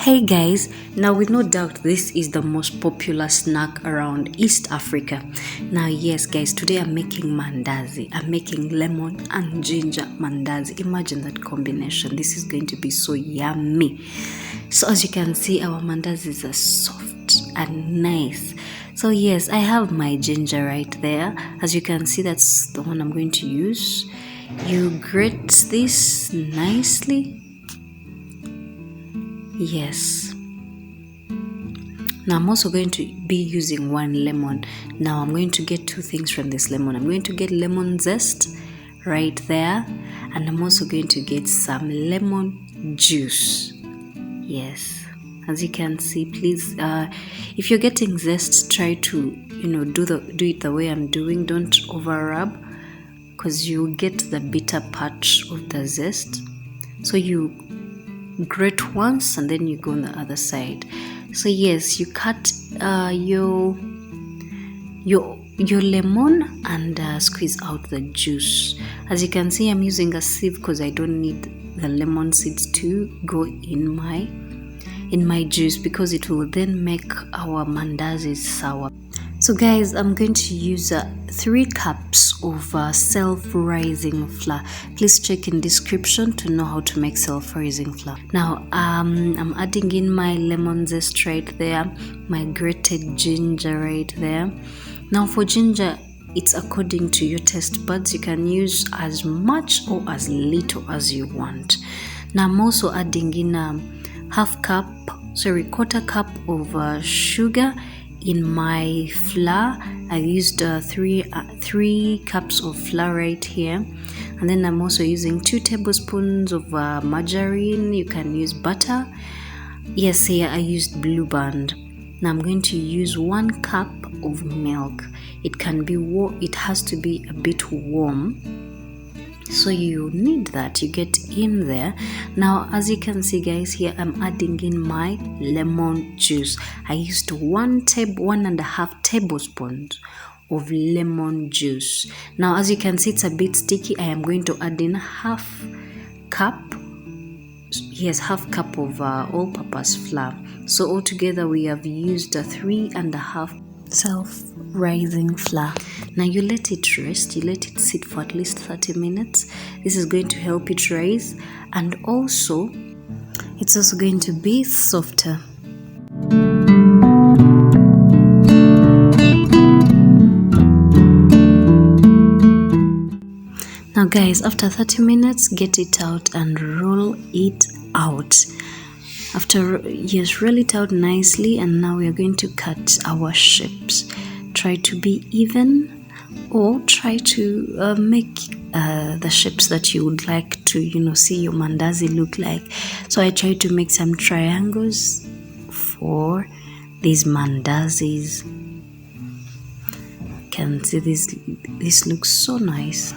Hey guys, now with no doubt this is the most popular snack around East Africa. Now yes guys, today I'm making mandazi. I'm making lemon and ginger mandazi. Imagine that combination. This is going to be so yummy. So as you can see, our mandazis are soft and nice. So yes, I have my ginger right there. As you can see, that's the one I'm going to use. You grate this nicely. Yes. Now I'm also going to be using one lemon. Now I'm going to get two things from this lemon. I'm going to get lemon zest right there, and I'm also going to get some lemon juice. Yes, as you can see, please, if you're getting zest, try to do it the way I'm doing. Don't over rub, because you get the bitter part of the zest. So you grate once and then you go on the other side. So yes, you cut your lemon and squeeze out the juice. As you can see, I'm using a sieve because I don't need the lemon seeds to go in my juice, because it will then make our mandazis sour. So guys, I'm going to use 3 cups of self-rising flour. Please check in description to know how to make self-rising flour. Now I'm adding in my lemon zest right there, my grated ginger right there. Now for ginger, it's according to your taste buds. You can use as much or as little as you want. Now I'm also adding in quarter cup of sugar in my flour. I used 3 cups of flour right here, and then I'm also using 2 tablespoons of margarine. You can use butter. Yes, here I used Blue Band. Now I'm going to use 1 cup of milk. It can be warm. It has to be a bit warm, so you need that. You get in there. Now as you can see guys, here I'm adding in my lemon juice. I used 1.5 tablespoons of lemon juice. Now as you can see, it's a bit sticky. I am going to add in half cup of all-purpose flour. So altogether we have used 3.5 self-rising flour. Now you let it rest, you let it sit for at least 30 minutes. This is going to help it rise, and also it's also going to be softer. Now guys, after 30 minutes, get it out and roll it out. Roll it out nicely, and now we are going to cut our shapes. Try to be even, or try to make the shapes that you would like to see your mandazi look like. So I try to make some triangles for these mandazis. You can see this looks so nice.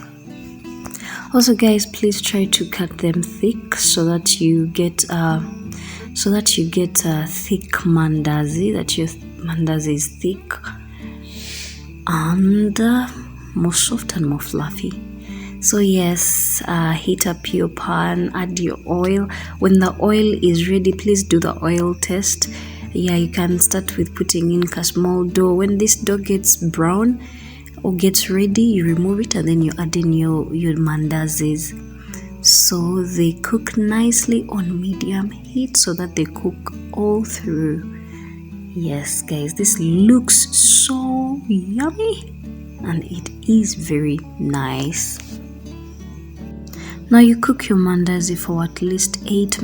Also guys, please try to cut them thick so that you get a thick mandazi, that your mandazi is thick and more soft and more fluffy. So yes, heat up your pan, add your oil. When the oil is ready, please do the oil test. Yeah, you can start with putting in a small dough. When this dough gets brown or gets ready, you remove it and then you add in your mandazis. So they cook nicely on medium heat so that they cook all through. Yes guys, this looks so yummy and it is very nice. Now you cook your mandazi for at least 8 to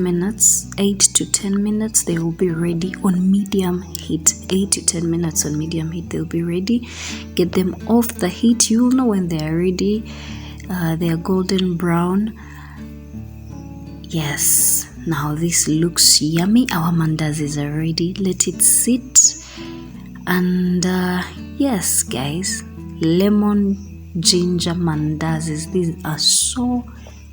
10 minutes. They will be ready on medium heat. 8 to 10 minutes on medium heat, they'll be ready. Get them off the heat. You'll know when they are ready. They are golden brown. Yes, now this looks yummy. Our mandazis are ready. Let it sit. And yes guys, lemon ginger mandazis, these are so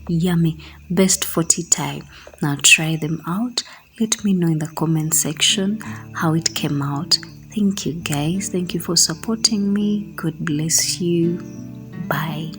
yummy. Best for tea time. Now try them out. Let me know in the comment section how it came out. Thank you guys. Thank you for supporting me. God bless you. Bye.